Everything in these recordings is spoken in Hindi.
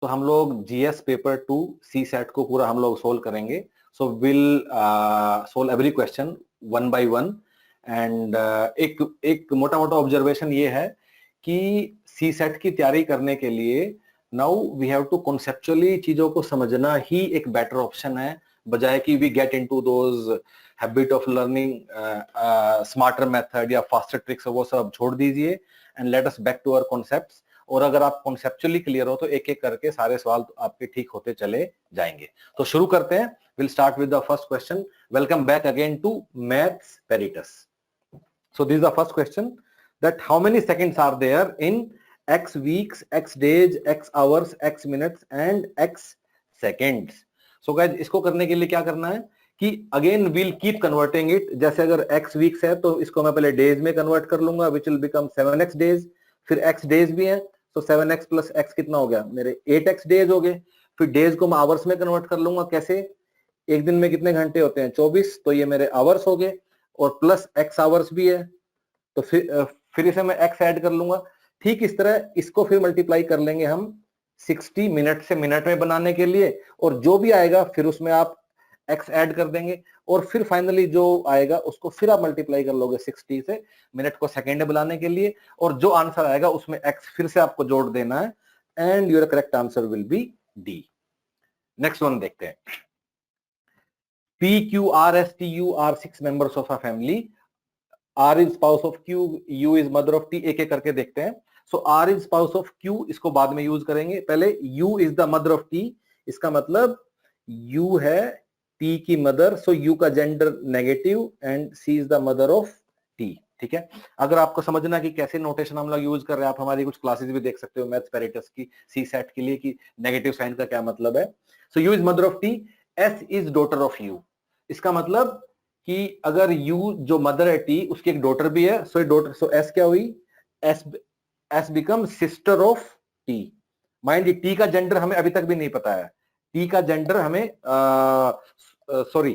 तो हम लोग जीएस पेपर 2 सी सेट को पूरा हम लोग सोल्व करेंगे. So will solve every question one by one. And एक मोटा मोटा ऑब्जर्वेशन ये है कि सी सेट की तैयारी करने के लिए now we have to conceptually चीजों को समझना ही एक बेटर ऑप्शन है, बजाय कि we get into those habit of learning smarter method या फास्टर ट्रिक्स. वो सब छोड़ दीजिए and let us back to our concepts. और अगर आप कॉन्सेप्चुअली क्लियर हो तो एक एक करके सारे सवाल आपके ठीक होते चले जाएंगे. तो शुरू करते हैं. Will start with the first question. Welcome back again to maths पेरिटस. So this is the first question, that how many seconds are there in x weeks, x days, x hours, x minutes and x seconds. So guys, इसको करने के लिए क्या करना है कि again we'll keep converting it. जैसे अगर x weeks है तो इसको मैं पहले days में convert कर लूंगा, which will become 7x days. फिर x days भी है तो 7x plus x कितना हो गया मेरे 8x days हो गए. फिर days को मैं hours में convert कर लूंगा. कैसे? एक दिन में कितने घंटे होते हैं 24, तो ये मेरे hours हो गए. और प्लस x hours भी है तो फिर इसे मैं x ऐड कर लूंगा. ठीक इस तरह इसको फिर मल्टीप्लाई कर लेंगे हम 60 मिनट से मिनट में बनाने के लिए, और जो भी आएगा फिर उसमें आप x ऐड कर देंगे, और फिर फाइनली जो आएगा उसको फिर आप मल्टीप्लाई कर लोगे 60 से मिनट को सेकेंड में बनाने के लिए, और जो आंसर आएगा उसमें x फिर से आपको जोड़ देना है. And your correct answer will be D. Next one देखते हैं. P, Q, R, S, T, U are 6 members of a family. R is spouse of Q, U is mother of T. एक एक करके देखते हैं. So R is spouse of Q, इसको बाद में यूज करेंगे. पहले U is the mother of T. इसका मतलब U है T की मदर, so U का gender negative and C is the mother of T. ठीक है. अगर आपको समझना कि कैसे नोटेशन हम लोग यूज कर रहे हैं, आप हमारी कुछ क्लासेस भी देख सकते हो मैथ्स पेरिटस की सी सेट के लिए कि नेगेटिव साइन का क्या मतलब है. So U is mother of T, S is daughter of U. इसका मतलब कि अगर U जो मदर है T उसकी एक डॉटर भी है, सो डॉटर, सो S क्या हुई, S become sister of T. Mind you T का जेंडर हमें अभी तक भी नहीं पता है. T का जेंडर हमें सॉरी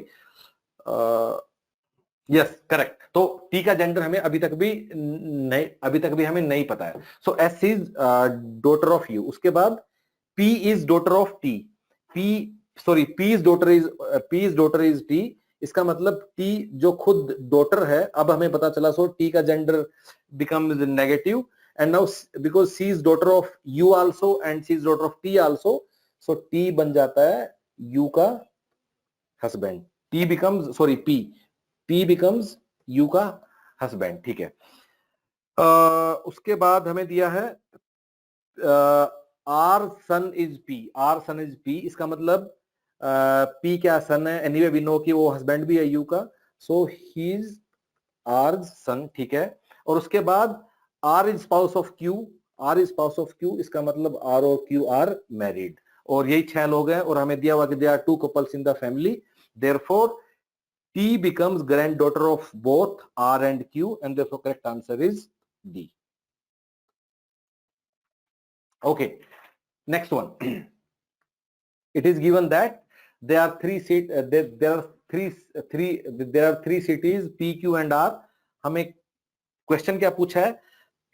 यस करेक्ट, तो T का जेंडर हमें अभी तक भी हमें नहीं पता है. सो S is daughter of U. उसके बाद P is daughter of T. P is daughter is T. इसका मतलब T जो खुद डॉटर है, अब हमें पता चला, सो T का gender becomes negative. And now because she is daughter of U also and she is daughter of T also, so T बन जाता है U का हस्बैंड. P बिकम्स U का हस्बैंड. ठीक है. उसके बाद हमें दिया है R son is P. इसका मतलब P क्या सन है, एनीवे वी नो कि वो हस्बैंड भी है U का, सो ही इज R सन. ठीक है. और उसके बाद R is spouse of Q. इसका मतलब R और Q आर मैरिड, और यही 6 लोग हैं, और हमें दिया हुआ कि there are 2 couples in the family. Therefore T becomes granddaughter of both R and Q, and therefore correct answer is D. Okay, next one. It is given that there are three cities P, Q and R. हमें क्वेश्चन क्या पूछा है,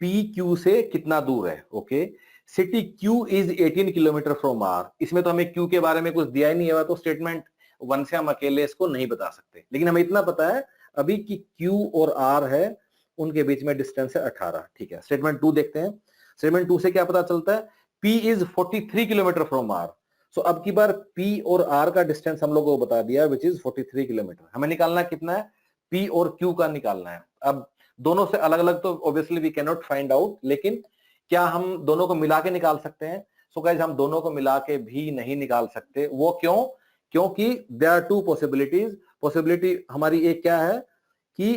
P Q से कितना दूर है. Okay, city Q is 18 kilometre from R. इसमें तो हमें Q के बारे में कुछ दिया ही नहीं है, तो स्टेटमेंट 1 से हम अकेले इसको नहीं बता सकते, लेकिन हमें इतना पता है अभी कि Q और R है, उनके बीच में डिस्टेंस है 18. ठीक है. स्टेटमेंट 2 देखते हैं. स्टेटमेंट 2 से क्या पता चलता है, P is 43 kilometre from R. सो अब की बार P और R का डिस्टेंस हम लोगों को बता दिया, विच इज 43 किलोमीटर. हमें निकालना कितना है, P और Q का निकालना है. अब दोनों से अलग अलग तो obviously we can not find out, लेकिन क्या हम दोनों को मिला के निकाल सकते हैं? सो गाइस, हम दोनों को मिला के भी नहीं निकाल सकते. वो क्यों? क्योंकि देयर आर 2 पॉसिबिलिटीज. पॉसिबिलिटी हमारी एक क्या है कि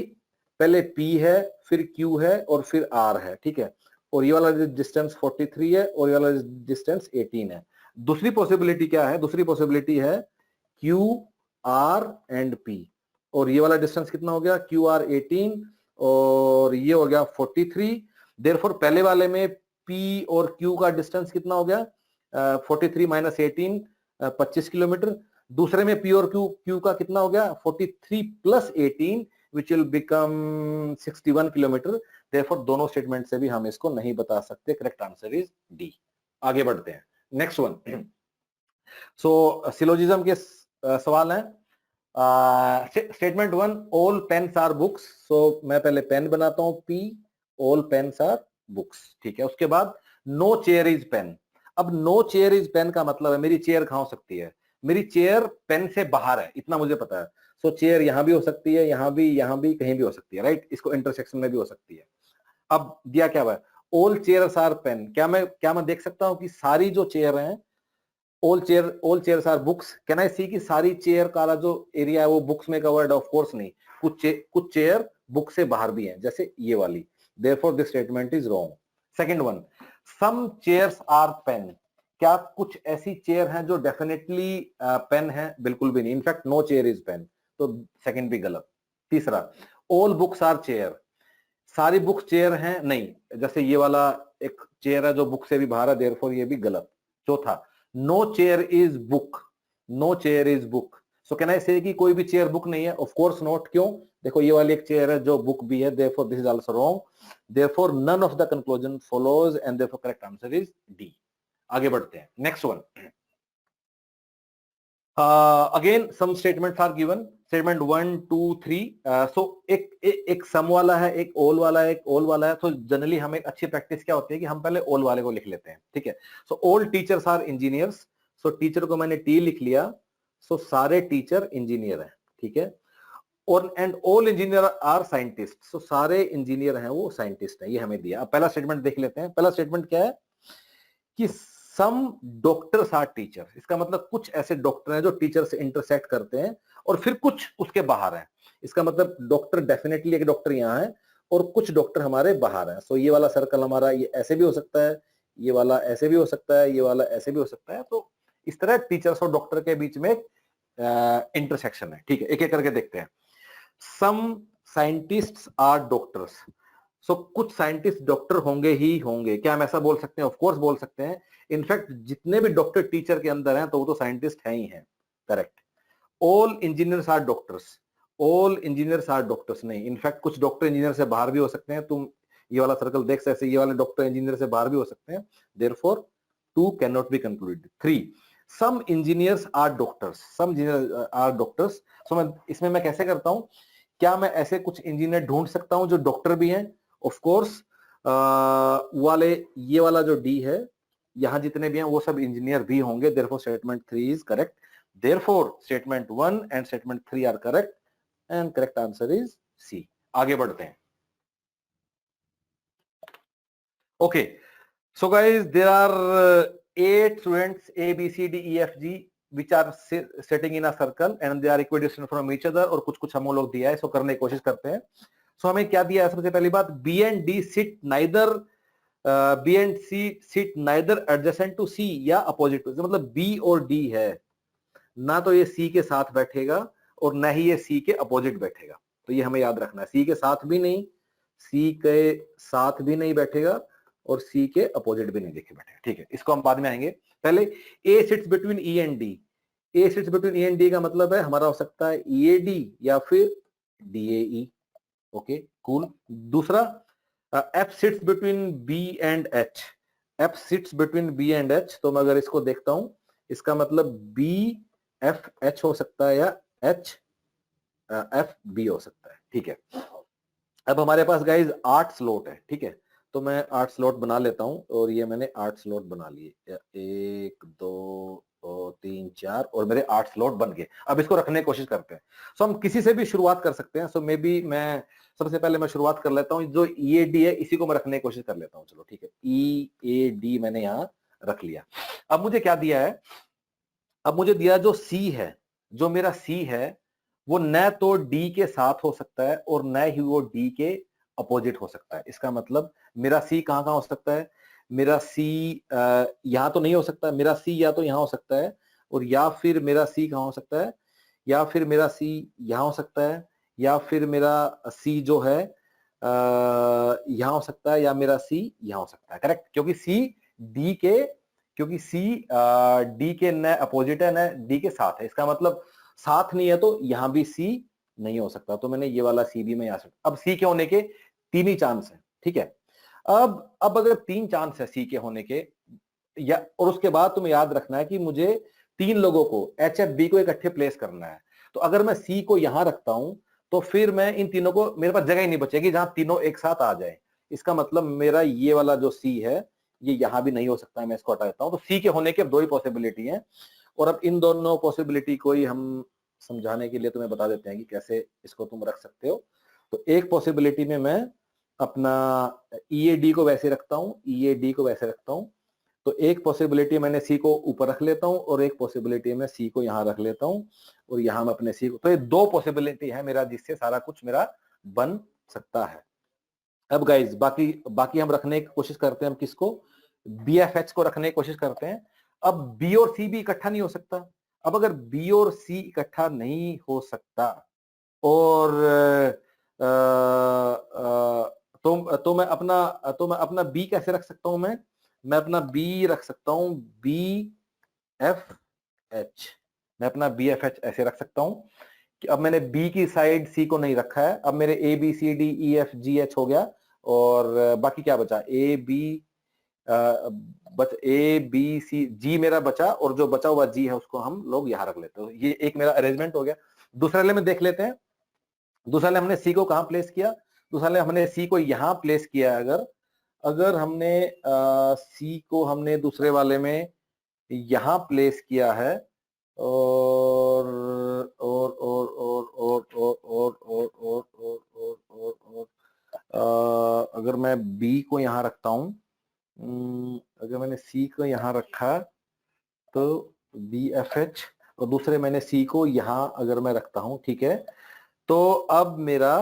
पहले P है, फिर Q है और फिर R है. ठीक है. और ये वाला डिस्टेंस 43 है और ये वाला डिस्टेंस 18 है. दूसरी पॉसिबिलिटी क्या है? दूसरी पॉसिबिलिटी है Q R एंड P, और ये वाला डिस्टेंस कितना हो गया, Q R 18 और ये हो गया 43. देयरफॉर पहले वाले में P और Q का डिस्टेंस कितना हो गया, 43 माइनस 18 25 किलोमीटर. दूसरे में P और Q का कितना हो गया, 43 plus 18 which will become 61 kilometre. Therefore दोनों स्टेटमेंट से भी हम इसको नहीं बता सकते. Correct answer is D. आगे बढ़ते हैं. नेक्स्ट वन, सो सिलोजिज्म के सवाल हैं। Statement one, all pens are books. So मैं पहले पेन बनाता हूं, P, all pens are books, ठीक है। उसके बाद नो चेयर इज पेन। अब नो चेयर इज पेन का मतलब है मेरी चेयर कहां हो सकती है, मेरी चेयर पेन से बाहर है, इतना मुझे पता है। सो चेयर यहां भी हो सकती है, यहां भी, कहीं भी हो सकती है, राइट। इसको इंटरसेक्शन में भी हो सकती है। अब दिया क्या हुआ है, ऑल चेयर्स आर पेन। क्या मैं देख सकता हूं कि सारी जो चेयर हैं, all chairs are books. Can I see कि सारी चेयर का जो एरिया है वो बुक्स में कवर्ड है? ऑफ कोर्स नहीं, कुछ चेयर बुक से बाहर भी हैं, जैसे ये वाली। Therefore this statement is wrong. Second one, some chairs are pen. क्या कुछ ऐसी चेयर हैं जो डेफिनेटली पेन है? बिल्कुल भी नहीं, in fact no chair is pen, तो सेकंड भी गलत। तीसरा, ऑल बुक्स आर चेयर। सारी बुक्स चेयर हैं? नहीं, जैसे ये वाला एक चेयर है जो बुक से भी बाहर है, देयरफॉर ये भी गलत। चौथा, no chair is book. No chair is book, so can I say कि कोई भी चेयर बुक नहीं है? Of course not. क्यों? देखो ये वाली एक चेयर है जो बुक भी है, therefore this is also wrong. Therefore none of the conclusion follows and therefore correct answer is D. आगे बढ़ते हैं, next one. Again some statements are given, statement 1 2 3। So एक सम वाला है, एक ऑल वाला है, एक ऑल वाला है। तो जनरली हमें अच्छी प्रैक्टिस क्या होती है कि हम पहले ऑल वाले को लिख लेते हैं, ठीक है। So all teachers are engineers. So teacher को मैंने टी लिख लिया, सो सारे टीचर इंजीनियर हैं, ठीक है। और and all engineer are scientist. So सारे इंजीनियर हैं वो साइंटिस्ट हैं, ये हमें दिया। अब पहला स्टेटमेंट देख लेते हैं। पहला स्टेटमेंट क्या है कि सम डॉक्टर्स आर टीचर। इसका मतलब कुछ ऐसे डॉक्टर हैं जो टीचर से इंटरसेक्ट करते हैं, और फिर कुछ उसके बाहर हैं। इसका मतलब डॉक्टर डेफिनेटली एक डॉक्टर यहाँ है और कुछ डॉक्टर हमारे बाहर हैं। सो ये वाला सर्कल हमारा ये ऐसे भी हो सकता है, ये वाला ऐसे भी हो सकता है, ये वाला ऐसे भी हो सकता है। तो इस तरह टीचर्स और डॉक्टर के बीच में इंटरसेक्शन है, ठीक है। एक एक करके देखते हैं। सम साइंटिस्ट्स आर डॉक्टर्स। सो कुछ साइंटिस्ट डॉक्टर होंगे ही होंगे। क्या हम ऐसा बोल सकते हैं? ऑफ कोर्स बोल सकते हैं। इनफैक्ट जितने भी डॉक्टर टीचर के अंदर हैं तो वो तो साइंटिस्ट हैं ही हैं, correct. All engineers are doctors. All engineers are doctors नहीं, इनफैक्ट कुछ डॉक्टर इंजीनियर से बाहर भी हो सकते हैं। तुम ये वाला सर्कल देख सकते, ये वाले डॉक्टर इंजीनियर से बाहर भी हो सकते हैं। Therefore 2 cannot be concluded. 3, some engineers are doctors. Some engineer are doctors. So मैं इसमें मैं कैसे करता हूं, क्या मैं ऐसे कुछ इंजीनियर ढूंढ सकता हूं जो डॉक्टर भी हैं? ऑफ कोर्स वाले, ये वाला जो डी है, यहां जितने भी हैं वो सब इंजीनियर भी होंगे। Therefore statement 3 is correct. Therefore statement 1 and statement 3 are correct and correct answer is C. आगे बढ़ते हैं। Okay, so guys there are 8 students A B C D E F G which are sitting in a circle and they are equidistant from each other, और कुछ कुछ हम लोग दिया है, इसको करने की कोशिश करते हैं। सो हमें क्या दिया है? सबसे पहली बात, B and D sit neither B and C sit neither adjacent to C या opposite to, मतलब B और D है, ना तो ये C के साथ बैठेगा और ना ही ये C के अपोजिट बैठेगा। तो ये हमें याद रखना है, C के साथ भी नहीं, C के साथ भी नहीं बैठेगा और C के अपोजिट भी नहीं देखे बैठेगा, ठीक है। इसको हम बाद में आएंगे। पहले A sits between E and D। A sits between E and D का मतलब है हमारा हो सकता है EAD या फिर DAE। Okay cool. दूसरा, F sits between B and H। F sits between B and H, तो मैं अगर इसको देखता हूं, इसका मतलब B F H हो सकता है या H F B हो सकता है, ठीक है। अब हमारे पास गाइज 8 स्लॉट है, ठीक है। तो मैं 8 स्लॉट बना लेता हूं, और ये मैंने 8 स्लॉट बना लिए, 1 2 3 4, और मेरे 8 स्लॉट बन गए। अब इसको रखने की कोशिश करते हैं। सो हम किसी से भी शुरुआत कर सकते हैं। सो मे बी मैं सबसे पहले मैं शुरुआत कर लेता हूं, जो EAD है इसी को मैं रखने की कोशिश कर लेता हूं। चलो ठीक है, EAD मैंने यहाँ रख लिया। अब मुझे क्या दिया है? अब मुझे दिया जो C है, जो मेरा C है वो न तो D के साथ हो सकता है और न ही वो D के अपोजिट हो सकता है। इसका मतलब मेरा C कहाँ कहाँ हो सकता है? मेरा C यहाँ तो नहीं हो सकता, मेरा C या तो यहाँ हो सकता है, और या फिर मेरा C कहाँ हो सकता है, या फिर मेरा C यहाँ हो सकता है, या फिर मेरा C जो है यहाँ हो सकता है, या मेरा C यहाँ हो सकता है, करेक्ट। क्योंकि C D के, क्योंकि C D के न अपोजिट है न D के साथ है। इसका मतलब साथ नहीं है तो यहां भी C नहीं हो सकता, तो मैंने ये वाला C भी मैं यहाँ से। अब C के होने के 3 ही चांस है, ठीक है। अब अगर 3 चांस है C के होने के, या और उसके बाद तुम्हें याद रखना है कि मुझे 3 लोगों को एच एफ बी को इकट्ठे प्लेस करना है। तो अगर मैं सी को यहां रखता हूं तो फिर मैं इन तीनों को, मेरे पास जगह ही नहीं बचेगी जहां तीनों एक साथ आ जाए। इसका मतलब मेरा ये वाला जो सी है ये यहां भी नहीं हो सकता है, मैं इसको हटा देता हूं। तो सी के होने के अब 2 ही पॉसिबिलिटी है, और अब इन दोनों पॉसिबिलिटी को ही हम समझाने के लिए तुम्हें बता देते हैं कि कैसे इसको तुम रख सकते हो। तो एक पॉसिबिलिटी में मैं अपना EAD को वैसे रखता हूं, EAD को वैसे रखता हूं। तो एक पॉसिबिलिटी मैंने सी को ऊपर रख लेता हूं और एक पॉसिबिलिटी में सी को यहां रख लेता हूं और यहां मैं अपने सी को, तो ये 2 पॉसिबिलिटी है मेरा जिससे सारा कुछ मेरा बन सकता है। अब गाइज बाकी बाकी हम रखने की कोशिश करते हैं, हम किसको, BFH को रखने की कोशिश करते हैं। अब बी और सी भी इकट्ठा नहीं हो सकता। अब अगर बी और सी इकट्ठा नहीं हो सकता और तो मैं अपना बी कैसे रख सकता हूं, मैं अपना बी रख सकता हूं BFH। मैं अपना BFH ऐसे रख सकता हूं कि अब मैंने बी की साइड सी को नहीं रखा है। अब मेरे ABCDEFGH हो गया और बाकी क्या बचा, ABCG मेरा बचा, और जो बचा हुआ G है उसको हम लोग यहां रख लेते हैं। ये एक मेरा अरेंजमेंट हो गया। दूसरा एलिमेंट देख लेते हैं। दूसरा वाले हमने सी को कहां प्लेस किया, दूसरा वाले हमने सी को यहां प्लेस किया। अगर हमने सी को हमने दूसरे वाले में यहां प्लेस किया है और और और और और और और और और और और और अगर मैं बी को यहां रखता हूं, अगर मैंने सी को यहां रखा तो BFH, और दूसरे मैंने सी को यहां अगर मैं रखता हूं, ठीक है। तो अब मेरा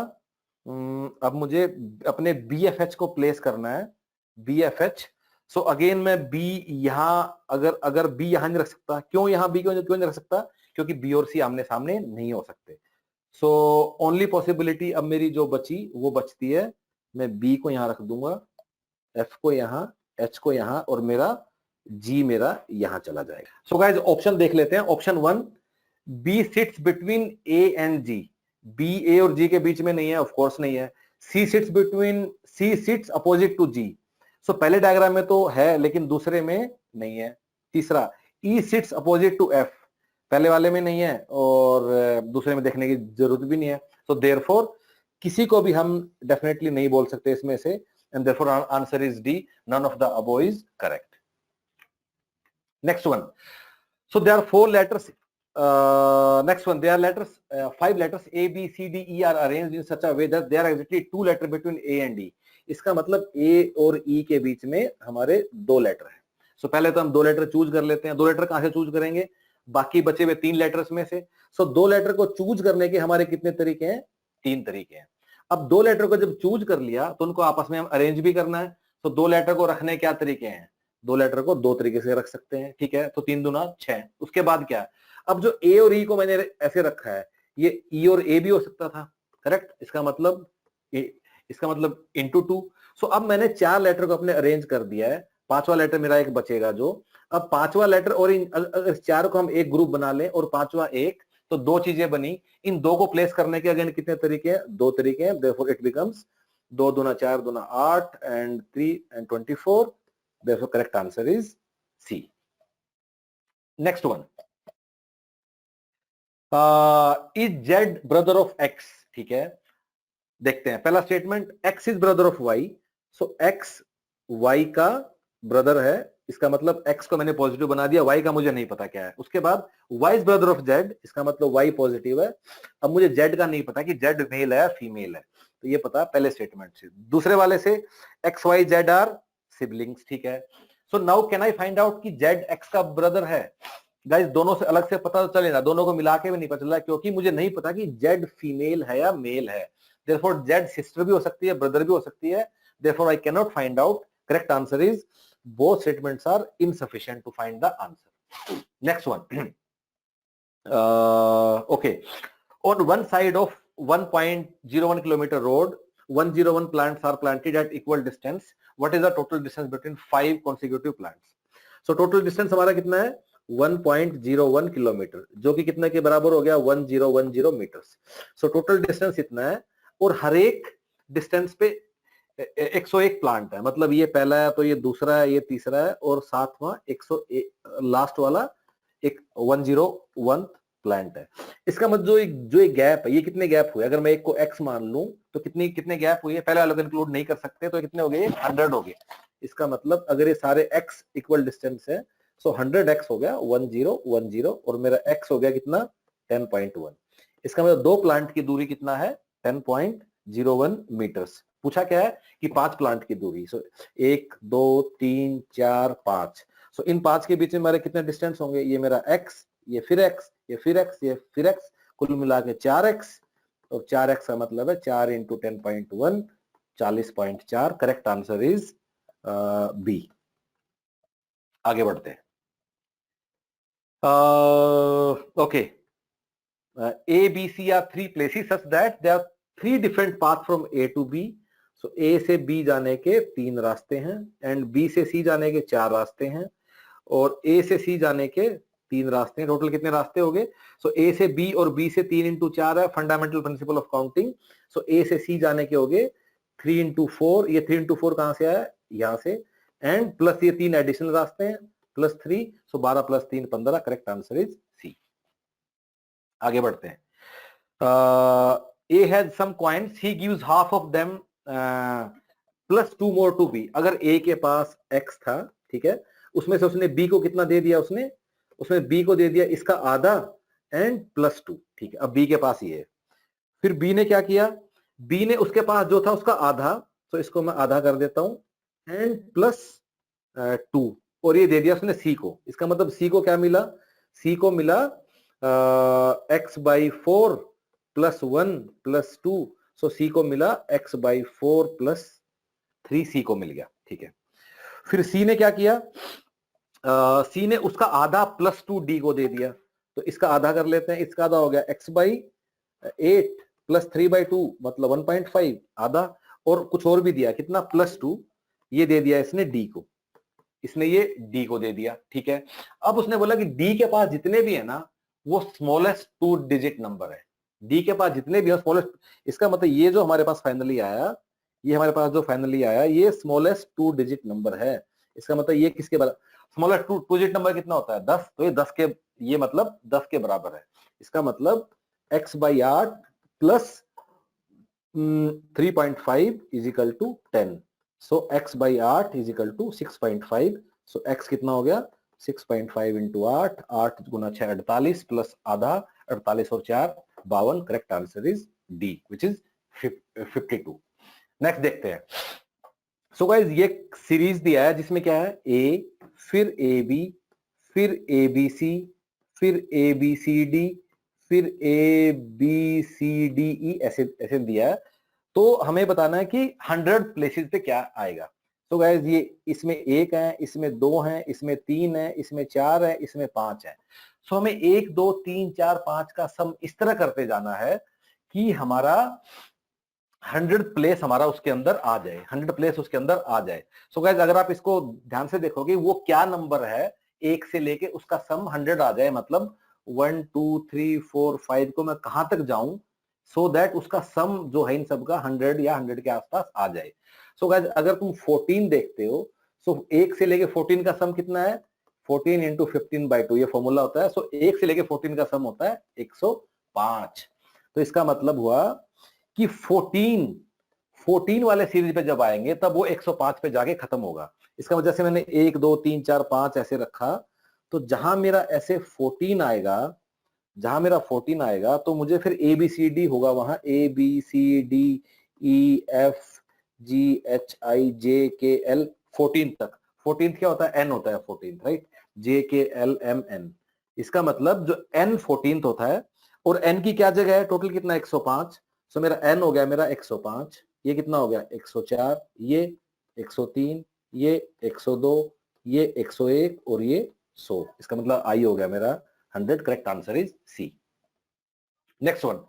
अब मुझे अपने BFH को प्लेस करना है, BFH। सो अगेन मैं बी यहां, अगर बी यहां नहीं रख सकता, क्यों यहां बी क्यों नहीं रख सकता, क्योंकि बी और सी आमने सामने नहीं हो सकते। सो ओनली पॉसिबिलिटी अब मेरी जो बची वो बचती है, मैं बी को यहां रख दूंगा, एफ को यहां, एच को यहां, और मेरा जी मेरा यहां चला जाएगा। सो गाइस ऑप्शन देख लेते हैं। Option 1, B sits between A and G. B A और जी के बीच में नहीं है, ऑफ कोर्स नहीं है। सी सिट्स अपोजिट टू जी। सो पहले डायग्राम में तो है लेकिन दूसरे में नहीं है। तीसरा, ई सिट्स अपोजिट टू एफ। पहले वाले में नहीं है और दूसरे में देखने की जरूरत भी नहीं है। सो देयरफॉर किसी को भी हम डेफिनेटली नहीं बोल सकते इसमें से, and therefore answer is D, none of the above is correct. Next one. So there are 4 letters. Next one, there are letters, 5 letters A, B, C, D, E are arranged in such a way that there are exactly 2 letters between A and D. इसका मतलब A और E के बीच में हमारे 2 लेटर हैं। सो पहले तो हम 2 लेटर चूज कर लेते हैं। 2 लेटर कहां से चूज करेंगे, बाकी बचे हुए 3 लेटर्स में से। सो 2 लेटर को चूज करने के हमारे कितने तरीके हैं, 3 तरीके हैं। अब 2 लेटर को जब चूज कर लिया तो उनको आपस में हम अरेंज भी करना है। तो 2 लेटर को रखने क्या तरीके हैं, 2 लेटर को 2 तरीके से रख सकते हैं, ठीक है। तो 3 दूना 6। उसके बाद क्या, अब जो ए और ई को मैंने ऐसे रखा है, ये ई और ए भी हो सकता था, करेक्ट। इसका मतलब इंटू 2। सो अब मैंने 4 लेटर को अपने अरेंज कर दिया है। 5वां लेटर मेरा एक बचेगा जो, अब 5वां लेटर, और अगर 4 को हम एक ग्रुप बना लें और 5वां एक, तो 2 चीजें बनी। इन 2 को प्लेस करने के अगेन कितने तरीके हैं, 2 तरीके हैं। देयरफॉर इट बिकम्स 2 दूना 4 दूना 8 and 3 and 24। Therefore, correct answer is C. Next one. Is Z brother of X? ठीक है, देखते हैं। पहला statement, X is brother of Y. So X Y का ब्रदर है। इसका मतलब X को मैंने पॉजिटिव बना दिया, Y का मुझे नहीं पता क्या है। उसके बाद Y is brother of Z, इसका मतलब Y पॉजिटिव है। अब मुझे Z का नहीं पता कि Z मेल है या फीमेल है, तो ये पता पहले स्टेटमेंट से। दूसरे वाले से X Y Z are siblings, ठीक है। So now can I find out कि Z X का ब्रदर है। गाइस दोनों से अलग से पता चले ना, दोनों को मिला के भी नहीं पता चला, क्योंकि मुझे नहीं पता कि Z फीमेल है या मेल है। Therefore Z सिस्टर भी हो सकती है, ब्रदर भी हो सकती है। Therefore I cannot find out. Correct answer is both statements are insufficient to find the answer. Next one. Okay. On one side of 1.01 kilometer road, 101 plants are planted at equal distance. What is the total distance between 5 consecutive plants? So total distance हमारा कितना है, 1.01 किलोमीटर, जो कि कितने के बराबर हो गया, 1010 मीटर्स। सो टोटल डिस्टेंस इतना है, और हर एक डिस्टेंस पे 101 प्लांट है, मतलब ये पहला है तो ये दूसरा है, ये तीसरा है और सातवां 101 लास्ट वाला एक 101 प्लांट है। इसका मतलब जो एक गैप है, ये कितने गैप हुए, अगर मैं एक को x मान लूं तो कितने गैप हुए, पहले वाले को इंक्लूड नहीं कर सकते तो कितने हो गए, 100 हो गए। इसका मतलब अगर ये सारे x इक्वल डिस्टेंस है सो 100x हो गया 1010 और मेरा x हो गया कितना 10.1। इसका मतलब दो प्लांट की दूरी कितना है 10.01 मीटर्स। पूछा क्या है कि 5 प्लांट की दूरी, सो 1 2 3 4 5, सो इन 5 के बीच में मेरे कितने डिस्टेंस होंगे, ये मेरा x, ये फिर x, ये फिर x, ये फिर x, कुल मिला के 4x, और 4x का मतलब है 4 into 10.1 40.4। Correct answer is B. आगे बढ़ते हैं। Okay, A, B, C are three places such that there are three different paths from A to B. So A से B जाने के 3 रास्ते हैं एंड B से C जाने के 4 रास्ते हैं और A से C जाने के 3 रास्ते हैं। टोटल कितने रास्ते हो गए? सो A से B और B से 3 इंटू 4 है fundamental principle of counting. So A से C जाने के हो गए 3 इंटू 4, ये 3 इंटू 4 कहां से आया? यहां से, एंड प्लस ये 3 एडिशनल रास्ते हैं plus 3, so 12 plus 3 15। Correct answer is C. आगे बढ़ते हैं। A has some coins, he gives half of them plus 2 more to B। अगर A के पास X था, ठीक है, उसमें से उसने B को कितना दे दिया, उसने B को दे दिया इसका आधा एंड प्लस 2, ठीक है। अब B के पास ये है, फिर B ने क्या किया, B ने उसके पास जो था उसका आधा, तो इसको मैं आधा कर देता हूं एंड प्लस 2, और ये दे दिया उसने C को। इसका मतलब C को क्या मिला? C को मिला x by 4 plus 1 plus 2, so C को मिला x बाई 4 प्लस 3, C को मिल गया, ठीक है। फिर C ने क्या किया, C ने उसका आधा प्लस 2 D को दे दिया, तो इसका आधा कर लेते हैं, इसका आधा हो गया x बाई 8 प्लस 3 बाई 2 मतलब 1.5 आधा, और कुछ और भी दिया कितना प्लस 2, ये दे दिया इसने D को, इसने ये D को दे दिया, ठीक है। अब उसने बोला कि D के पास जितने भी है ना वो स्मॉलेस्ट 2 डिजिट नंबर है, D के पास जितने भी है स्मॉलेस्ट, इसका मतलब ये जो हमारे पास फाइनली आया, ये हमारे पास जो फाइनली आया ये स्मॉलेस्ट 2 डिजिट नंबर है। इसका मतलब ये किसके बराबर, स्मॉलेस्ट 2 डिजिट नंबर कितना होता है 10, तो ये 10 के, ये मतलब 10 के बराबर है। इसका मतलब x by 8 plus 3.5 is equal to 10, so x by 8 is equal to 6.5, so x कितना हो गया 6.5 इंटू 8, 8 गुना 6 48 प्लस आधा, 48 और 4 52। Correct answer is D which is 52। Next देखते हैं। सो गाइस ये सीरीज दिया है जिसमें क्या है A, फिर AB, फिर ABC, फिर ABCD, फिर ABCDE, ऐसे दिया है। तो हमें बताना है कि 100 प्लेसेस पे क्या आएगा। तो गाइस ये इसमें 1 है, इसमें 2 है, इसमें 3 है, इसमें 4 है, इसमें 5 है। सो हमें 1 2 3 4 5 का सम इस तरह करते जाना है कि हमारा 100 प्लेस हमारा उसके अंदर आ जाए, 100 प्लेस उसके अंदर आ जाए। सो गाइस अगर आप इसको ध्यान से देखोगे वो क्या नंबर है 1 से लेके उसका सम 100 आ जाए, मतलब 1 2 3 4 5 को मैं कहां तक जाऊं सो दैट उसका सम जो है इन सब का 100 या 100 के आसपास आ जाए। सो गाइस अगर तुम 14 देखते हो, सो 1 से लेके 14 का सम कितना है 14 इंटू 15/2, ये फॉर्मूला होता है। सो 1 से लेके 14 का सम होता है 105। तो इसका मतलब हुआ कि 14 वाले सीरीज पे जब आएंगे तब वो 105 पे जाके खत्म होगा। इसका वजह से मैंने 1 2 3 4 5 ऐसे रखा, तो जहां मेरा ऐसे 14 आएगा, जहां मेरा 14 आएगा तो मुझे फिर ABCD होगा वहां, ABCDEF GHIJKL 14 तक। 14 क्या होता है N होता है 14, राइट, JKLMN। इसका मतलब जो N 14 होता है, और N की क्या जगह है, टोटल कितना 105, सो मेरा N हो गया मेरा 105, ये कितना हो गया 104, ये 103, ये 102, ये 101 और ये 100। इसका मतलब I हो गया मेरा 100। Correct answer is C. Next one,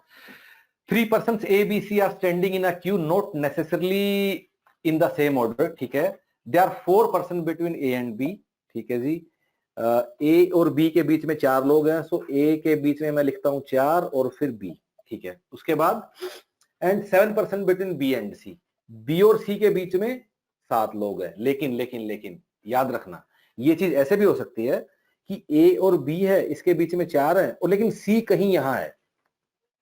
3 persons A, B, C are standing in a queue, not necessarily in the same order, ठीक है। There are 4 persons between A and B, ठीक है जी। A और B के बीच में 4 लोग हैं, सो A के बीच में मैं लिखता हूं 4 और फिर B, ठीक है। उसके बाद and 7 persons between B and C, B और सी के बीच में 7 लोग हैं, लेकिन याद रखना ये चीज ऐसे भी हो सकती है कि ए और बी है, इसके बीच में 4 है, और लेकिन सी कहीं यहां है।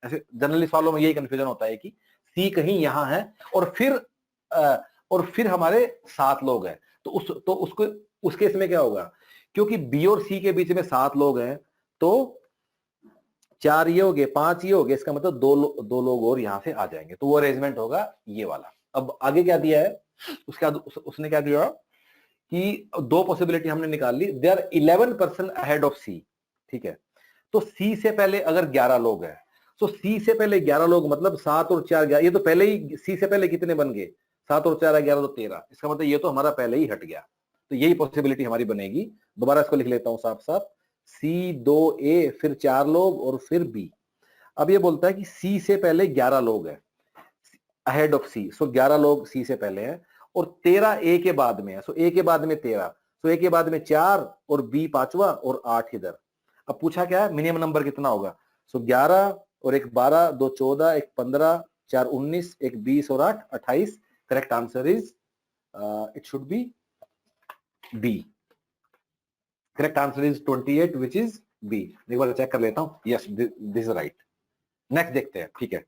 ऐसे जनरली सवालों में यही कंफ्यूजन होता है कि सी कहीं यहां है और फिर हमारे 7 लोग हैं, तो उसको उस केस में क्या होगा, क्योंकि बी और सी के बीच में 7 लोग हैं, तो 4 ये हो गए, 5 ये हो गए, इसका मतलब दो लोग और यहां से आ जाएंगे, तो वो अरेंजमेंट होगा ये वाला। अब आगे क्या दिया है, उसके बाद उसने क्या दिया कि 2 पॉसिबिलिटी हमने निकाल ली, they are 11 person ahead of C, ठीक है। तो सी से पहले अगर 11 लोग हैं, तो सी से पहले 11 लोग मतलब 7 और 4 11, ये तो पहले ही सी से पहले कितने बन गए, 7 और 4 11 तो 13, इसका मतलब ये तो हमारा पहले ही हट गया, तो यही पॉसिबिलिटी हमारी बनेगी। दोबारा इसको लिख लेता हूं साफ साफ, सी 2 ए फिर 4 लोग और फिर बी। अब ये बोलता है कि सी से पहले 11 लोग हैं अहेड ऑफ सी, सो 11 लोग सी से पहले हैं, और 13 ए के बाद में है, सो ए के बाद में 13, सो ए के बाद में 4 और बी 5वां और 8 इधर। अब पूछा क्या है, मिनिमम नंबर कितना होगा, सो 11 और एक 12, 2 14, एक 15, 4 19, एक 20 और 8 28। Correct answer is it should be B. Correct answer is 28 which is B. एक बार चेक कर लेता हूं, yes this is right. Next देखते हैं, ठीक है।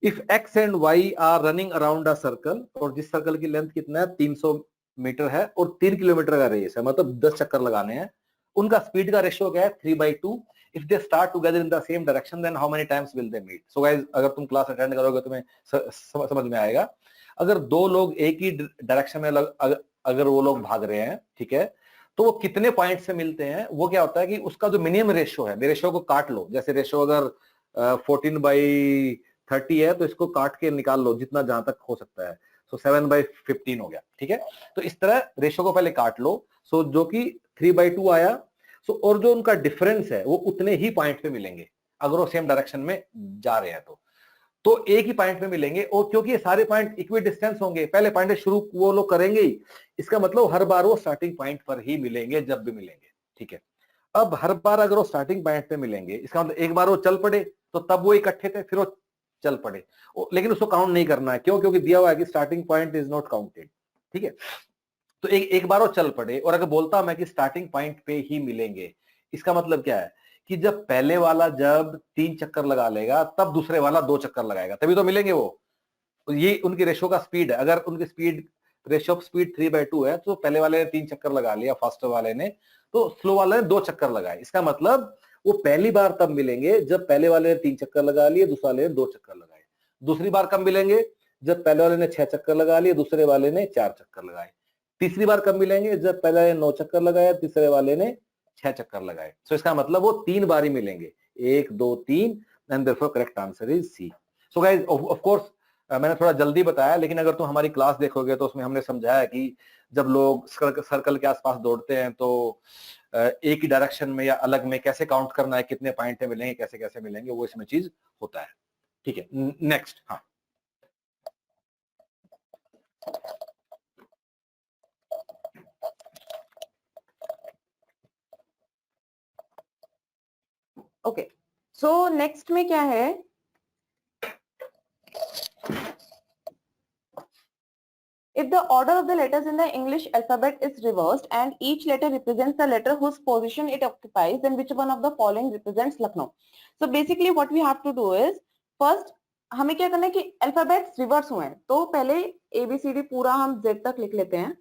If x and y are running around a circle, और जिस सर्कल की लेंथ कितना है 300 मीटर है और 3 किलोमीटर का रेस है, मतलब 10 चक्कर लगाने हैं, उनका स्पीड का रेशियो क्या है 3/2। If they start together in the same direction then how many times will they meet. So guys अगर तुम क्लास अटेंड करोगे तुम्हें समझ में आएगा। अगर 2 लोग एक ही डायरेक्शन में अगर वो लोग भाग रहे हैं, ठीक है, तो वो कितने पॉइंट से मिलते हैं, वो क्या होता है कि उसका जो मिनिमम रेशियो है, रेशियो को काट लो, जैसे रेशियो अगर 14/30 है तो इसको काट के निकाल लो जितना जहां तक हो सकता है, सो 7/15 हो गया, ठीक है। तो इस तरह रेशियो को पहले काट लो, सो जो कि 3/2 आया, सो और जो उनका डिफरेंस है वो उतने ही पॉइंट पे मिलेंगे अगर वो सेम डायरेक्शन में जा रहे हैं तो एक ही पॉइंट पे मिलेंगे, और क्योंकि ये सारे पॉइंट इक्वी डिस्टेंस होंगे, पहले पॉइंट से शुरू वो लोग करेंगे ही, इसका मतलब हर बार वो स्टार्टिंग पॉइंट पर ही मिलेंगे जब भी मिलेंगे, ठीक है। अब हर बार अगर वो स्टार्टिंग पॉइंट पे मिलेंगे, इसका मतलब एक बार वो चल पड़े तो तब वो इकट्ठे थे, फिर वो चल पड़े, लेकिन उसको काउंट नहीं करना है, क्यों, क्योंकि दिया हुआ है कि starting point is not counted, ठीक है। तो एक बार वो चल पड़े, और अगर बोलता मैं कि स्टार्टिंग पॉइंट पे ही मिलेंगे, इसका मतलब क्या है कि जब पहले वाला जब 3 चक्कर लगा लेगा तब दूसरे वाला 2 चक्कर लगाएगा, तभी तो मिलेंगे वो। ये उनकी रेशियो का स्पीड है, अगर उनकी स्पीड रेशियो ऑफ स्पीड 3/2 है, तो पहले वाले ने 3 चक्कर लगा लिया फास्टर वाले ने, तो स्लो वाले ने 2 चक्कर लगाए, इसका मतलब वो पहली बार तब मिलेंगे जब पहले वाले ने 3 चक्कर लगा लिए, दूसरे वाले ने 2 चक्कर लगाए। दूसरी बार कब मिलेंगे, जब पहले वाले ने 6 चक्कर लगा लिए, दूसरे वाले ने 4 चक्कर लगाए। तीसरी बार कब मिलेंगे, जब पहले वाले ने 9 चक्कर लगाया, तीसरे वाले ने 6 चक्कर लगाए। सो इसका मतलब वो 3 बार ही मिलेंगे, 1 2 3, and therefore correct answer is C. So guys of course मैंने थोड़ा जल्दी बताया, लेकिन अगर तुम हमारी क्लास देखोगे तो उसमें हमने समझाया कि जब लोग सर्कल के आसपास दौड़ते हैं तो एक ही डायरेक्शन में या अलग में कैसे काउंट करना है, कितने पॉइंट मिलेंगे, कैसे कैसे मिलेंगे, वो इसमें चीज होता है, ठीक है। नेक्स्ट, हाँ ओके, सो नेक्स्ट में क्या है, if the order of the letters in the English alphabet is reversed and each letter represents the letter whose position it occupies, then which one of the following represents Lucknow? So basically what we have to do is, first हमें क्या करना है कि अल्फाबेट्स रिवर्स हुए हैं, तो पहले ABCD पूरा हम Z तक लिख लेते हैं।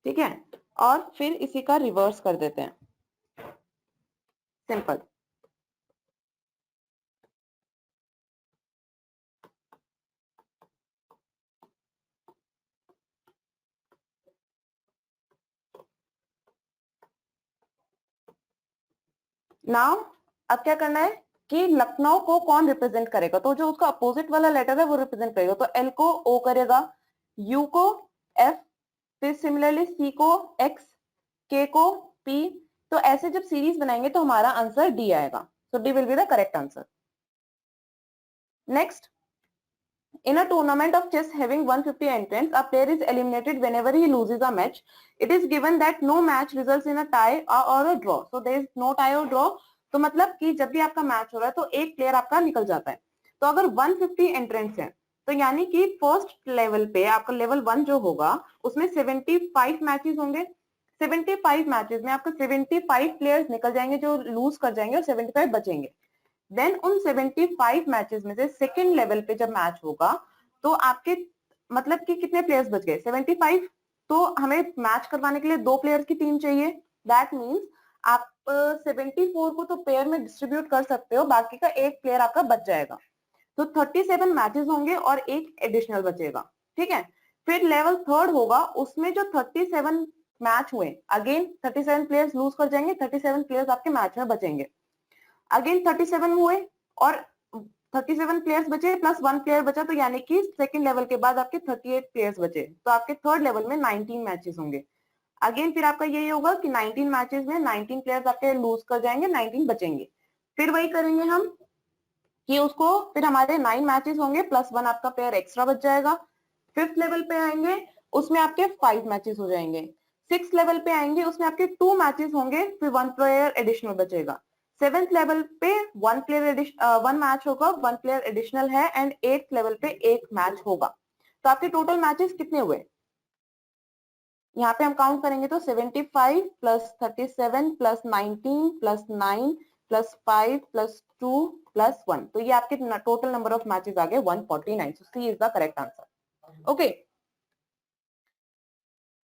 ठीक है, और फिर इसी का रिवर्स कर देते हैं, सिंपल। नाउ अब क्या करना है कि लखनऊ को कौन रिप्रेजेंट करेगा, तो जो उसका अपोजिट वाला लेटर है वो रिप्रेजेंट करेगा, तो L को O करेगा, U को F, फिर सिमिलरली C को X, K को P। तो ऐसे जब सीरीज बनाएंगे तो हमारा आंसर D आएगा, सो D will be the correct answer. Next, In a tournament of chess having 150 entrants, a player is eliminated whenever he loses a match. It is given that no match results in a tie or a draw. So there is no tie or draw. तो मतलब कि जब भी आपका मैच हो रहा है तो एक प्लेयर आपका निकल जाता है. तो अगर 150 एंट्रेंट्स हैं तो यानी कि फर्स्ट लेवल पे आपका लेवल 1 जो होगा उसमें 75 मैचेस होंगे. 75 मैचेस में आपका 75 प्लेयर्स निकल जाएंगे जो लूज कर जाएंगे और 75 बचेंगे. देन उन 75 मैचेस में से सेकंड लेवल पे जब मैच होगा तो आपके मतलब कि कितने प्लेयर्स बच गए 75. तो हमें मैच करवाने के लिए 2 प्लेयर्स की टीम चाहिए. दैट मींस आप 74 को तो पेयर में डिस्ट्रीब्यूट कर सकते हो, बाकी का एक प्लेयर आपका बच जाएगा. तो 37 मैचेस होंगे और एक एडिशनल बचेगा. ठीक है. फिर लेवल थर्ड होगा, उसमें जो 37 मैच हुए अगेन 37 प्लेयर्स लूज कर जाएंगे, 37 प्लेयर्स आपके मैच में बचेंगे. अगेन 37 हुए और 37 प्लेयर्स बचे प्लस 1 प्लेयर बचा, तो यानी कि सेकंड लेवल के बाद आपके 38 प्लेयर्स बचे. तो आपके थर्ड लेवल में 19 मैचेस होंगे. अगेन फिर आपका यही होगा कि 19 मैचेस में 19 प्लेयर्स आपके लूज कर जाएंगे, 19 बचेंगे. फिर वही करेंगे हम कि उसको फिर हमारे 9 मैचेस होंगे प्लस 1 आपका प्लेयर एक्स्ट्रा बच जाएगा. फिफ्थ लेवल पे आएंगे उसमें आपके 5 मैचेस हो जाएंगे. सिक्स लेवल पे आएंगे उसमें आपके 2 मैचेस होंगे, फिर 1 प्लेयर एडिशनल बचेगा. सेवेंथ लेवल पे 1 मैच होगा, 1 प्लेयर एडिशनल है एंड एट्थ लेवल पे 1 मैच होगा. तो आपके टोटल मैचेस कितने हुए यहाँ पे हम काउंट करेंगे तो 75 plus 37 plus 19 plus 9 plus 5 plus 2 plus 1. तो ये आपके टोटल नंबर ऑफ मैचेस आ गए 149. So C is the correct answer. Okay.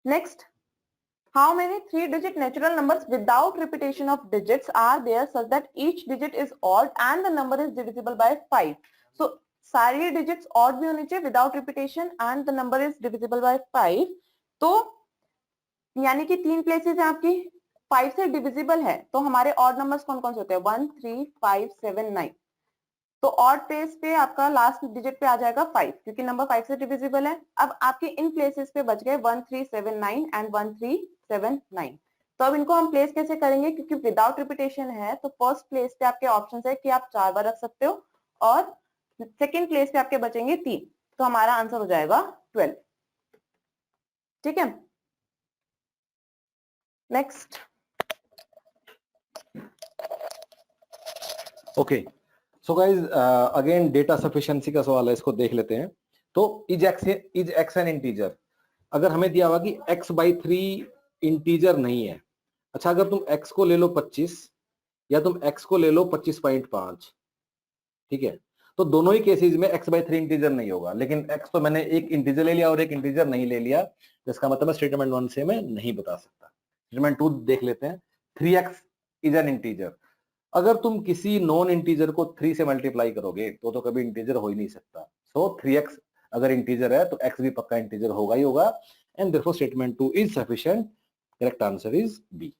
Next, how many 3-digit natural numbers without repetition of digits are there such that each digit is odd and the number is divisible by 5? So सारे digits odd भी होने चाहिए without repetition and the number is divisible by 5. तो यानी कि 3 प्लेसेस है आपकी 5 से डिविजिबल है. तो हमारे ऑड नंबर्स कौन कौन से होते हैं 1 3 5 7 9. तो ऑड प्लेस पे आपका लास्ट डिजिट पे आ जाएगा 5 क्योंकि नंबर 5 से डिविजिबल है. अब आपके इन प्लेसेस पे बच गए 1 3 7 9 एंड 1 3 7 9. तो अब इनको हम प्लेस कैसे करेंगे क्योंकि विदाउट रिपीटेशन है. तो फर्स्ट प्लेस पे आपके ऑप्शन है कि आप 4 बार रख सकते हो और सेकेंड प्लेस पे आपके बचेंगे 3. तो हमारा आंसर हो जाएगा 12. ठीक है. Next. Okay. So guys again data sufficiency का सवाल है, इसको देख लेते हैं. तो इज एक्स एन इंटीजर. अगर हमें दिया हुआ कि x/3 इंटीजर नहीं है. अच्छा, अगर तुम x को ले लो 25 या तुम x को ले लो 25.5, ठीक है, तो दोनों ही केसेस में x/3 इंटीजर नहीं होगा. लेकिन x तो मैंने एक इंटीजर ले लिया और एक इंटीजर नहीं ले लिया, जिसका मतलब स्टेटमेंट 1 से मैं नहीं बता सकता. स्टेटमेंट 2 देख लेते हैं. 3x is an integer. अगर तुम किसी नॉन इंटीजर को 3 से मल्टीप्लाई करोगे तो कभी इंटीजर हो ही नहीं सकता. सो 3x अगर इंटीजर है तो x भी पक्का इंटीजर होगा ही होगा. And therefore statement 2 is sufficient. Correct answer is B.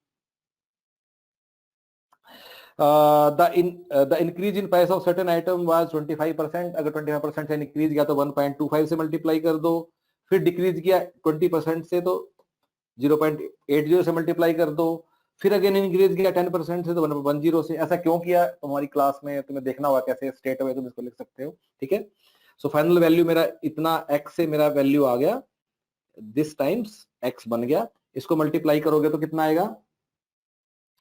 The increase in price of certain item was 25%. अगर 25% से इंक्रीज किया तो 1.25 से मल्टीप्लाई कर दो. फिर डिक्रीज किया 20% से तो 0.80 से मल्टीप्लाई कर दो. फिर अगेन इंक्रीज किया 10% से तो 110 से. ऐसा क्यों किया तुम्हारी क्लास में तुम्हें देखना होगा कैसे स्टेट हुए, तुम इसको लिख सकते हो. ठीक है. सो फाइनल वैल्यू मेरा इतना x से मेरा वैल्यू आ गया, दिस टाइम्स x बन गया. इसको मल्टीप्लाई करोगे तो कितना आएगा,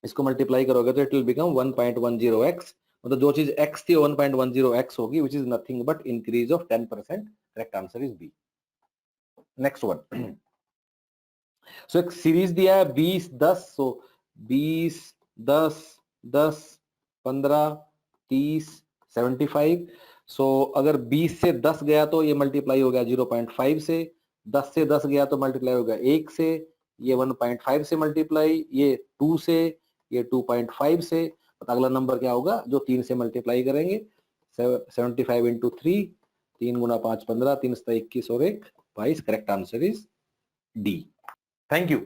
इसको मल्टीप्लाई करोगे तो इट विल बिकम 1.10x. मतलब जो चीज x थी 1.10x होगी, which is nothing but increase of 10%. Correct answer is B. Next one. So एक सीरीज दिया है 20 10. सो 20 10 10 15 30 75. सो अगर 20 से 10 गया तो ये मल्टीप्लाई हो गया 0.5 से. 10 से 10 गया तो मल्टीप्लाई हो गया 1 से. ये 1.5 से मल्टीप्लाई, ये 2 से, ये 2.5 से. तो अगला नंबर क्या होगा जो 3 से मल्टीप्लाई करेंगे. 75 इंटू 3, 3 गुना 5 15, 3 7 21 और 1 22. Correct answer is D. Thank you.